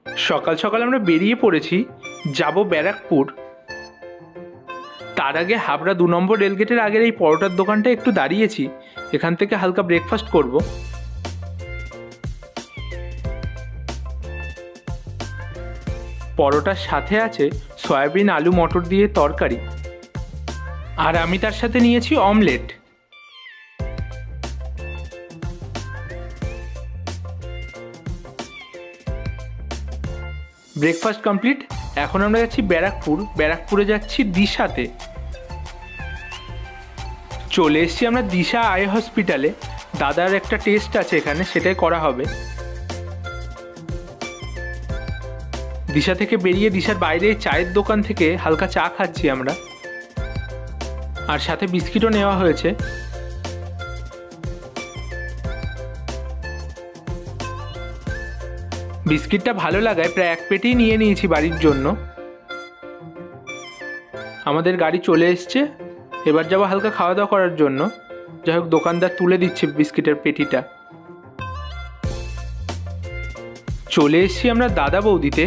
সকাল সকাল আমরা বেরিয়ে পড়েছি, যাব ব্যারাকপুর। তার আগে হাবড়া 2 নম্বর রেলগেটের আগের এই পরোটার দোকানটা একটু দাঁড়িয়েছি, এখান থেকে হালকা ব্রেকফাস্ট করব। পরোটার সাথে আছে সয়াবিন আলু মটর দিয়ে তরকারি, আর আমি তার সাথে নিয়েছি অমলেট। Breakfast complete. এখন আমরা যাচ্ছি ব্যারাকপুর, ব্যারাকপুরে যাচ্ছি দিশাতে। চলে এসেছি আমরা দিশা আই হসপিটালে। দাদার একটা টেস্ট আছে এখানে, সেটাই করা হবে। দিশা থেকে বেরিয়ে দিশার বাইরে চায়ের দোকান থেকে হালকা চা খাচ্ছি আমরা, আর সাথে বিস্কিটও নেওয়া হয়েছে। বিস্কিটটা ভালো লাগায় প্রায় 1 পেটিই নিয়ে নিয়েছি বাড়ির জন্য। আমাদের গাড়ি চলে এসছে, এবার যাবো হালকা খাওয়া দাওয়া করার জন্য। যাই হোক, দোকানদার তুলে দিচ্ছে বিস্কিটের পেটিটা। চলে এসছি আমরা দাদা বৌদিতে।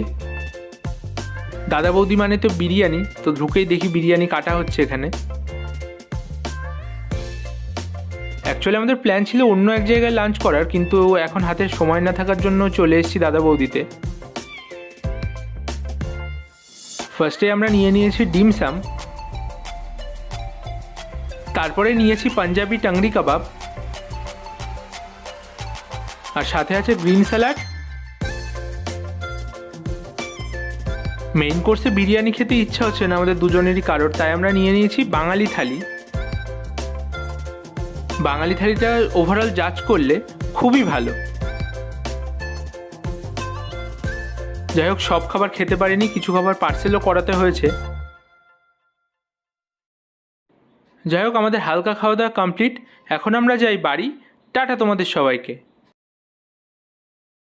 দাদা বৌদি মানে তো বিরিয়ানি, তো ঢুকেই দেখি বিরিয়ানি কাটা হচ্ছে এখানে। অ্যাকচুয়ালি আমাদের প্ল্যান ছিল অন্য এক জায়গায় লাঞ্চ করার, কিন্তু এখন হাতে সময় না থাকার জন্য চলে এসেছি দাদা বৌদিতে। ফার্স্টে আমরা নিয়ে নিয়েছি ডিমসাম, তারপরে নিয়েছি পাঞ্জাবি টাংরি কাবাব, আর সাথে আছে গ্রিন স্যালাড। মেইন কোর্সে বিরিয়ানি খেতে ইচ্ছা হচ্ছে না আমাদের দুজনেরই কারোর, তাই আমরা নিয়ে নিয়েছি বাঙালি থালি। বাঙালি থালিটা ওভারঅল জাজ করলে খুবই ভালো। যাই হোক, সব খাবার খেতে পারিনি, কিছু খাবার পার্সেলও করাতে হয়েছে। যাই হোক, আমাদের হালকা খাওয়া দাওয়া কমপ্লিট। এখন আমরা যাই বাড়ি। টাটা তোমাদের সবাইকে।